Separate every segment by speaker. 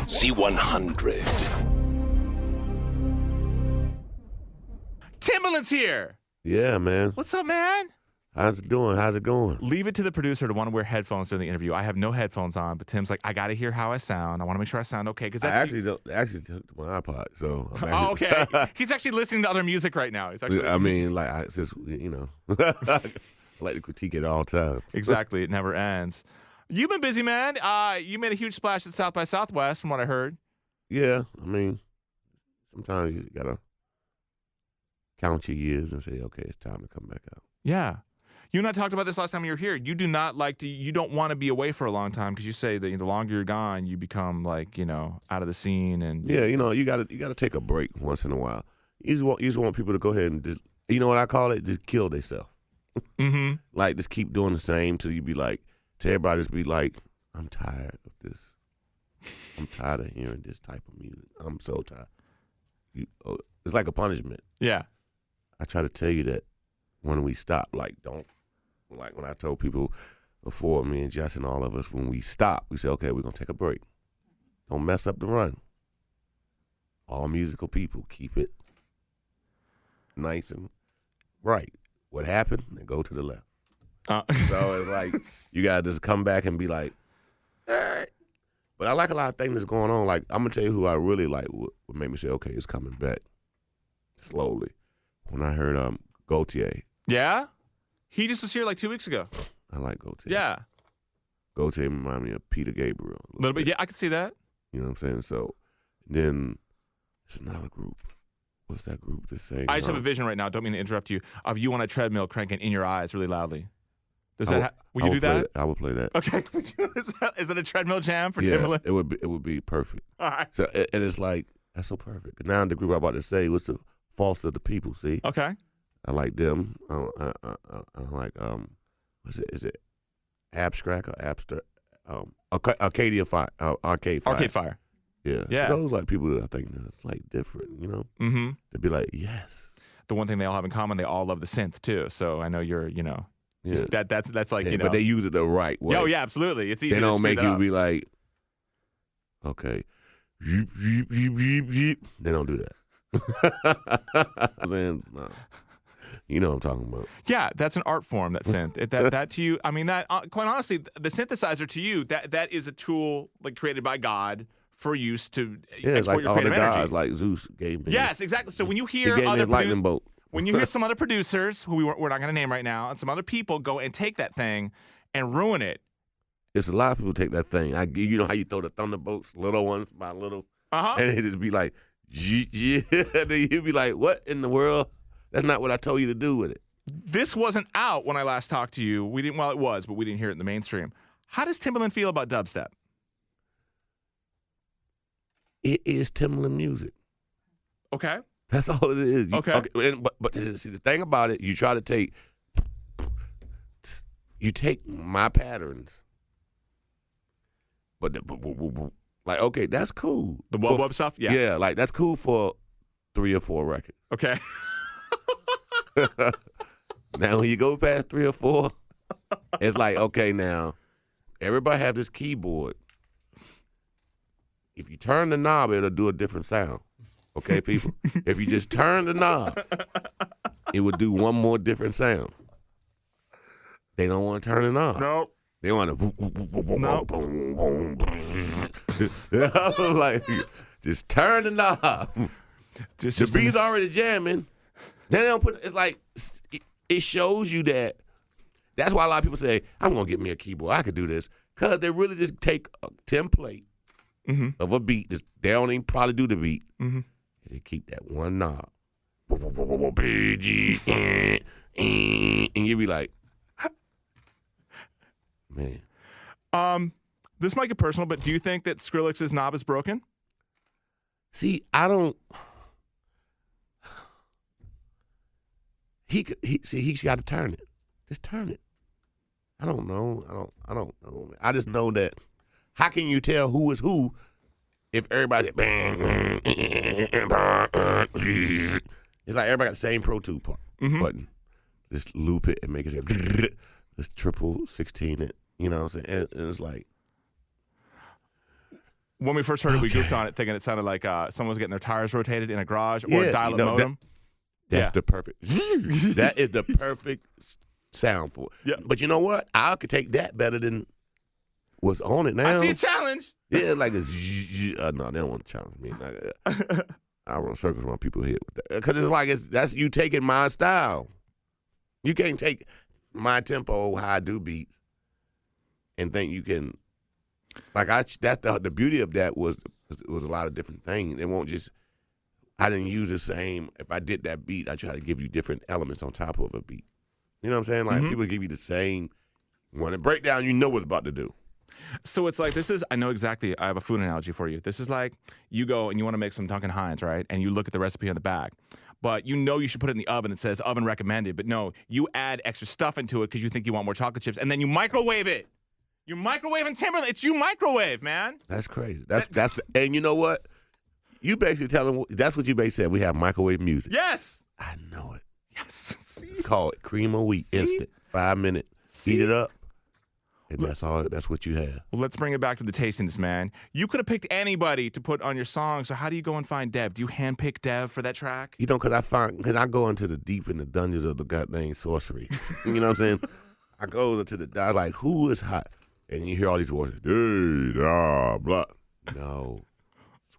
Speaker 1: Z100.
Speaker 2: Timbaland's here.
Speaker 3: Yeah, man.
Speaker 2: What's up, man?
Speaker 3: How's it doing? How's it going?
Speaker 2: Leave it to the producer to want to wear headphones during the interview. I have no headphones on, but Tim's like, I got to hear how I sound. I want to make sure I sound okay. Because
Speaker 3: I actually took my iPod, so.
Speaker 2: Oh, okay. He's actually listening to other music right now. He's actually.
Speaker 3: I mean, like, I just, I like to critique it all the time.
Speaker 2: Exactly. It never ends. You've been busy, man. You made a huge splash at South by Southwest, from what I heard.
Speaker 3: Yeah, I mean, sometimes you gotta count your years and say, okay, it's time to come back out.
Speaker 2: Yeah. You and I talked about this last time you were here. You do not like to, you don't want to be away for a long time because you say that the longer you're gone, you become like, out of the scene. And
Speaker 3: yeah, you gotta take a break once in a while. You just want people to go ahead and just, you know what I call it? Just kill themselves.
Speaker 2: Mm-hmm.
Speaker 3: Like, just keep doing the same till you be like, to everybody just be like, I'm tired of this. I'm tired of hearing this type of music. I'm so tired. It's like a punishment.
Speaker 2: Yeah.
Speaker 3: I try to tell you that when we stop, like when I told people before, me and Jess and all of us, when we stop, we say, okay, we're going to take a break. Don't mess up the run. All musical people, keep it nice and right. What happened? Then go to the left. So it's like, you got to just come back and be like, all right. But I like a lot of things that's going on. Like, I'm going to tell you who I really like, what made me say, okay, it's coming back slowly. When I heard Gaultier.
Speaker 2: Yeah? He just was here like 2 weeks ago.
Speaker 3: I like Gaultier.
Speaker 2: Yeah.
Speaker 3: Gaultier remind me of Peter Gabriel.
Speaker 2: A little bit. Yeah, I can see that.
Speaker 3: You know what I'm saying? So then it's another group. What's that group that's saying?
Speaker 2: I just have a vision right now. Don't mean to interrupt you. Of you on a treadmill cranking In Your Eyes really loudly. Does that? Will you do that?
Speaker 3: I would play that.
Speaker 2: Okay. Is it a treadmill jam for
Speaker 3: yeah,
Speaker 2: Timbaland?
Speaker 3: It would be perfect.
Speaker 2: All right.
Speaker 3: So and it's like, that's so perfect. Now the group I'm about to say, what's the False of the People? See?
Speaker 2: Okay.
Speaker 3: I like them. I like Is it Abstract or Abstract? Arcadia Fire. Arcade Fire.
Speaker 2: Arcade Fire.
Speaker 3: Yeah.
Speaker 2: Yeah.
Speaker 3: So those like people that I think that's like different.
Speaker 2: Mm-hmm.
Speaker 3: They'd be like, yes.
Speaker 2: The one thing they all have in common, they all love the synth too. So I know you're,
Speaker 3: Yeah.
Speaker 2: That's like,
Speaker 3: But they use it the right way.
Speaker 2: Oh yeah, absolutely. It's easy.
Speaker 3: They
Speaker 2: to
Speaker 3: don't
Speaker 2: screw
Speaker 3: make
Speaker 2: that
Speaker 3: you
Speaker 2: up.
Speaker 3: be like, okay, they don't do that. I'm saying, no. You know what I'm talking about.
Speaker 2: Yeah, that's an art form. That synth. That to you. I mean, that quite honestly, the synthesizer to you, that is a tool like created by God for use to
Speaker 3: It's
Speaker 2: export
Speaker 3: like
Speaker 2: your
Speaker 3: all the
Speaker 2: creative energy.
Speaker 3: guys, like Zeus gave me.
Speaker 2: Yes, exactly. So when you
Speaker 3: He
Speaker 2: hear
Speaker 3: gave me
Speaker 2: other
Speaker 3: his lightning bolt.
Speaker 2: when you hear some other producers who we're not going to name right now, and some other people go and take that thing and ruin it.
Speaker 3: It's a lot of people take that thing. You know how you throw the thunderbolts, little ones by little, and it just be like, yeah. Then you be like, what in the world? That's not what I told you to do with it.
Speaker 2: This wasn't out when I last talked to you. We didn't. Well, it was, but we didn't hear it in the mainstream. How does Timbaland feel about dubstep?
Speaker 3: It is Timbaland music.
Speaker 2: Okay.
Speaker 3: That's all it is.
Speaker 2: Okay.
Speaker 3: But see, the thing about it, you take my patterns, but like, okay, that's cool.
Speaker 2: The wub stuff? Yeah.
Speaker 3: Yeah, like that's cool for 3 or 4 records.
Speaker 2: Okay.
Speaker 3: Now, when you go past 3 or 4, it's like, okay, now, everybody have this keyboard. If you turn the knob, it'll do a different sound. Okay, people? If you just turn the knob, it would do one more different sound. They don't want to turn the knob.
Speaker 2: No.
Speaker 3: They want to like, just turn the knob. The beat's already jamming. Then they don't put. It's like it shows you that. That's why a lot of people say, "I'm gonna get me a keyboard. I could do this," because they really just take a template of a beat. They don't even probably do the beat. And they keep that one knob. And you be like, man.
Speaker 2: This might get personal, but do you think that Skrillex's knob is broken?
Speaker 3: See, I don't. He's got to turn it. Just turn it. I don't know. I don't know. I just know that. How can you tell who is who if everybody? It's like everybody got the same Pro Tools button. Just loop it and make it. Just triple 16 it. You know what I'm saying? And it's like,
Speaker 2: When we first heard it, we goofed on it, thinking it sounded like someone was getting their tires rotated in a garage or a dial-up modem.
Speaker 3: That's the perfect. That is the perfect sound for it.
Speaker 2: Yeah.
Speaker 3: But you know what? I could take that better than what's on it now.
Speaker 2: I see a challenge.
Speaker 3: Yeah, like a no, they don't want to challenge me. I run circles around people here with that because it's like that's you taking my style. You can't take my tempo, how I do beats, and think you can. Like that's the beauty of that was it was a lot of different things. It won't just. I didn't use the same. If I did that beat, I try to give you different elements on top of a beat. You know what I'm saying? Like people give you the same. When it break down, you know what's about to do.
Speaker 2: So it's like this is. I know exactly. I have a food analogy for you. This is like you go and you want to make some Duncan Hines, right? And you look at the recipe on the back. But you know you should put it in the oven. It says oven recommended. But no, you add extra stuff into it because you think you want more chocolate chips, and then you microwave it. You're microwaving Timbaland. It's you microwave, man.
Speaker 3: That's crazy. That's and you know what? You basically telling that's what you basically said. We have microwave music.
Speaker 2: Yes.
Speaker 3: I know it.
Speaker 2: Yes. See?
Speaker 3: It's called cream of wheat, instant, 5 minute. Heat it up, and that's all. That's what you have.
Speaker 2: Well, let's bring it back to the tastiness, man. You could have picked anybody to put on your song. So how do you go and find Dev? Do you handpick Dev for that track?
Speaker 3: You know, because I go into the deep in the dungeons of the goddamn sorcery. You know what I'm saying? I go to the like, who is hot? And you hear all these voices, blah. No,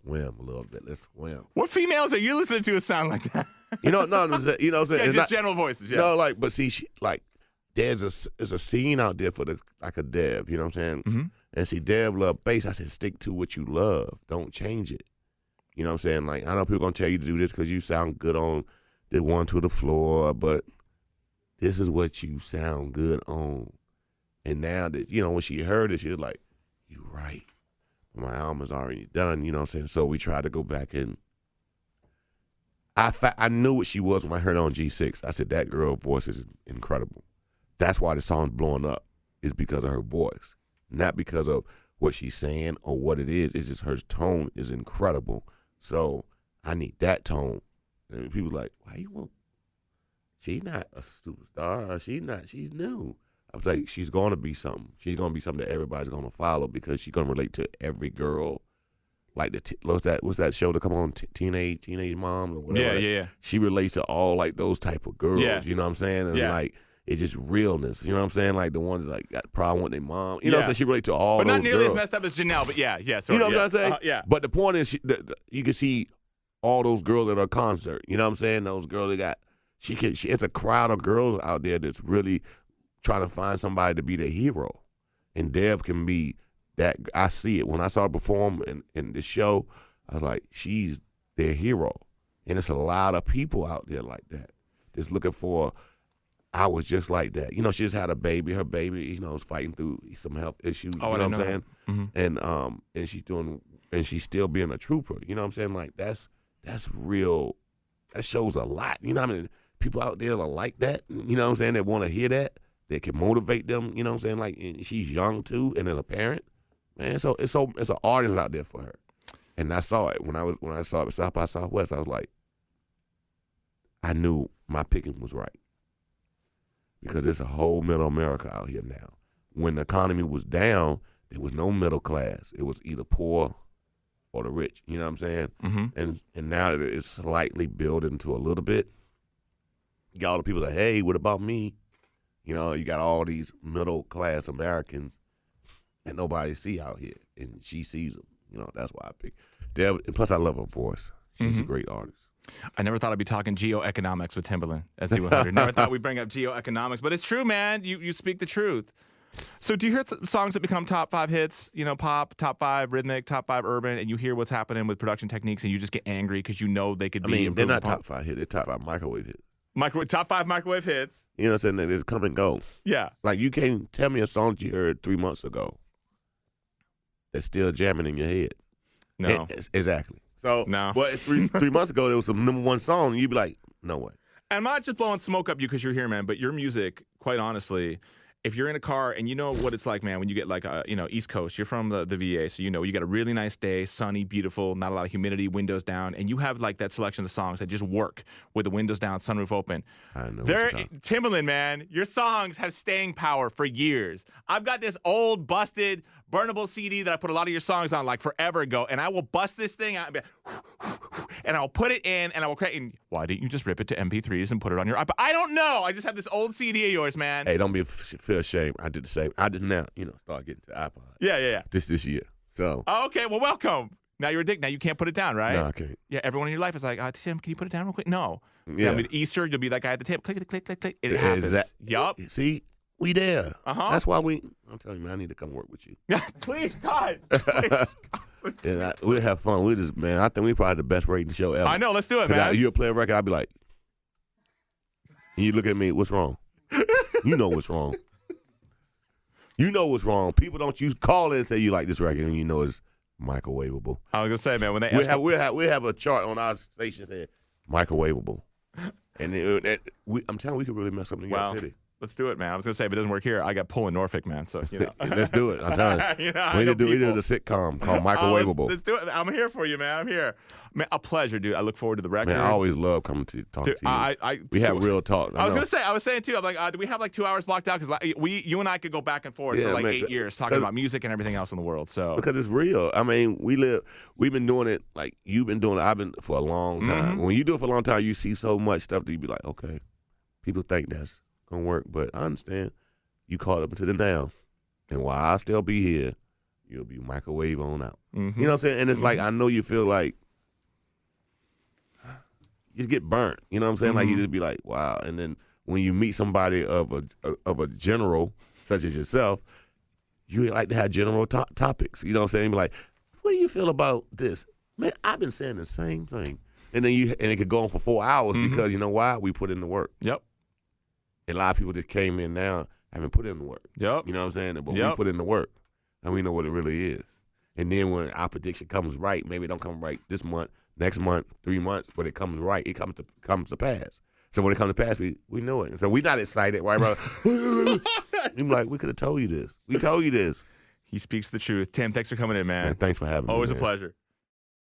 Speaker 3: swim a little bit. Let's swim.
Speaker 2: What females are you listening to sound like that?
Speaker 3: You know, no, you know what I'm saying?
Speaker 2: Yeah,
Speaker 3: it's
Speaker 2: just
Speaker 3: not,
Speaker 2: general voices. Yeah.
Speaker 3: No, like, but see, there's a scene out there for like a Dev. You know what I'm saying?
Speaker 2: Mm-hmm.
Speaker 3: And see, Dev love bass. I said, stick to what you love. Don't change it. You know what I'm saying? Like, I know people gonna tell you to do this because you sound good on the one to the floor, but this is what you sound good on. And now that, you know, when she heard it, she was like, you right. My album is already done, you know what I'm saying? So we tried to go back and I knew what she was when I heard her on G6. I said, that girl voice is incredible. That's why the song's blowing up, is because of her voice. Not because of what she's saying or what it is. It's just her tone is incredible. So I need that tone. And people like, why you want? She's not a superstar. She's new. I was like, she's going to be something. She's going to be something that everybody's going to follow because she's going to relate to every girl. Like what's that show to come on, Teenage Mom or whatever.
Speaker 2: Yeah.
Speaker 3: She relates to all like those type of girls.
Speaker 2: Yeah.
Speaker 3: You know what I'm saying? And like it's just realness. You know what I'm saying? Like the ones like got a problem with their mom. You know what I'm saying? She relates to all.
Speaker 2: But
Speaker 3: those
Speaker 2: not nearly
Speaker 3: girls.
Speaker 2: as messed up as Janelle. But yeah. So,
Speaker 3: you know what I'm saying?
Speaker 2: Yeah.
Speaker 3: But the point is, you can see all those girls at her concert. You know what I'm saying? Those girls that got. It's a crowd of girls out there that's really trying to find somebody to be their hero. And Dev can be that. I see it. When I saw her perform in the show, I was like, she's their hero. And it's a lot of people out there like that that's looking for, I was just like that. You know, she just had a baby. Her baby, you know, is fighting through some health issues.
Speaker 2: Oh,
Speaker 3: you know what I'm saying?
Speaker 2: Mm-hmm.
Speaker 3: And she's still being a trooper. You know what I'm saying? Like, that's real. That shows a lot. You know what I mean? People out there are like that, you know what I'm saying, that want to hear that can motivate them, you know what I'm saying? Like, and she's young too, and as a parent, man, so it's an audience out there for her. And I saw it when I saw it at South by Southwest. I was like, I knew my picking was right because there's a whole middle America out here now. When the economy was down, there was no middle class. It was either poor or the rich. You know what I'm saying?
Speaker 2: Mm-hmm.
Speaker 3: And now that it's slightly building to a little bit. You got all the people that, hey, what about me? You know, you got all these middle class Americans that nobody see out here, and she sees them. You know, that's why I picked Deb. And plus, I love her voice. She's a great artist.
Speaker 2: I never thought I'd be talking geoeconomics with Timbaland at Z100. Never thought we'd bring up geoeconomics, but it's true, man. You speak the truth. So do you hear songs that become top 5 hits, you know, pop, top 5 rhythmic, top 5 urban, and you hear what's happening with production techniques and you just get angry because you know they could be
Speaker 3: they're not
Speaker 2: upon?
Speaker 3: top 5 hits. They're top 5 microwave hits.
Speaker 2: Top 5 microwave hits.
Speaker 3: You know what I'm saying? They just come and go.
Speaker 2: Yeah.
Speaker 3: Like, you can't tell me a song that you heard 3 months ago that's still jamming in your head.
Speaker 2: No.
Speaker 3: Exactly. So,
Speaker 2: no.
Speaker 3: But 3 months ago, there was some #1 song, and you'd be like, no way.
Speaker 2: And I'm not just blowing smoke up you because you're here, man, but your music, quite honestly, if you're in a car and you know what it's like, man, when you get like East Coast, you're from the VA, so you know you got a really nice day, sunny, beautiful, not a lot of humidity, windows down, and you have like that selection of songs that just work with the windows down, sunroof open.
Speaker 3: I know.
Speaker 2: Timbaland, man, your songs have staying power for years. I've got this old, busted burnable CD that I put a lot of your songs on like forever ago, and I will bust this thing out and be and I'll put it in, and I will create. And why didn't you just rip it to MP3s and put it on your iPod? I don't know. I just have this old CD of yours, man.
Speaker 3: Hey, don't feel ashamed. I did the same. I just now, start getting to iPod.
Speaker 2: Yeah.
Speaker 3: This year. So.
Speaker 2: Okay, well, welcome. Now you're a dick. Now you can't put it down, right?
Speaker 3: No, I can't.
Speaker 2: Yeah, everyone in your life is like, Tim, can you put it down real quick? No.
Speaker 3: Yeah.
Speaker 2: I mean, Easter, you'll be that guy at the table. Click, click, click, click. It happens. Yup.
Speaker 3: See, we there.
Speaker 2: Uh-huh.
Speaker 3: That's why I'm telling you, man, I need to come work with you.
Speaker 2: Yeah, please, God. Please.
Speaker 3: And we'll have fun. I think we probably the best rating show ever.
Speaker 2: I know. Let's do it, man.
Speaker 3: You'll play a record, I'll be like, and you look at me, what's wrong? You know what's wrong. You know what's wrong. People don't call in and say you like this record, and you know it's microwavable.
Speaker 2: I was gonna say, man, when they
Speaker 3: we'll have a chart on our station saying microwavable, and I'm telling you, we could really mess up New York City.
Speaker 2: Let's do it, man. I was gonna say if it doesn't work here, I got pull in Norfolk, man. So
Speaker 3: let's do it. I'm telling you. We need to do a sitcom called Microwavable.
Speaker 2: Let's do it. I'm here for you, man. I'm here. Man, a pleasure, dude. I look forward to the record.
Speaker 3: Man, I always love coming to talk to you. We have real talk.
Speaker 2: I was saying too. I'm like, do we have like 2 hours blocked out? Because you and I could go back and forth for like 8 years talking about music and everything else in the world. So
Speaker 3: because it's real. I mean, we've been doing it like you've been doing it. I've been for a long time.
Speaker 2: Mm-hmm.
Speaker 3: When you do it for a long time, you see so much stuff that you be like, okay, people think that's gonna work, but I understand. You caught up into the now, and while I still be here, you'll be microwave on out.
Speaker 2: Mm-hmm.
Speaker 3: You know what I'm saying? And it's like I know you feel like you just get burnt. You know what I'm saying? Like you just be like, wow. And then when you meet somebody of a general such as yourself, you like to have general topics. You know what I'm saying? Be like, what do you feel about this? Man, I've been saying the same thing. And then it could go on for 4 hours because you know why? We put in the work.
Speaker 2: Yep.
Speaker 3: And a lot of people just came in now haven't put in the work.
Speaker 2: Yep.
Speaker 3: You know what I'm saying? But we put in the work, and we know what it really is. And then when our prediction comes right, maybe it don't come right this month, next month, 3 months, but it comes right, it comes to pass. So when it comes to pass, we know it. So we're not excited, right, bro? I'm like, we could have told you this. We told you this.
Speaker 2: He speaks the truth. Tim, thanks for coming in, man.
Speaker 3: Thanks for having me.
Speaker 2: Always
Speaker 3: man.
Speaker 2: a pleasure.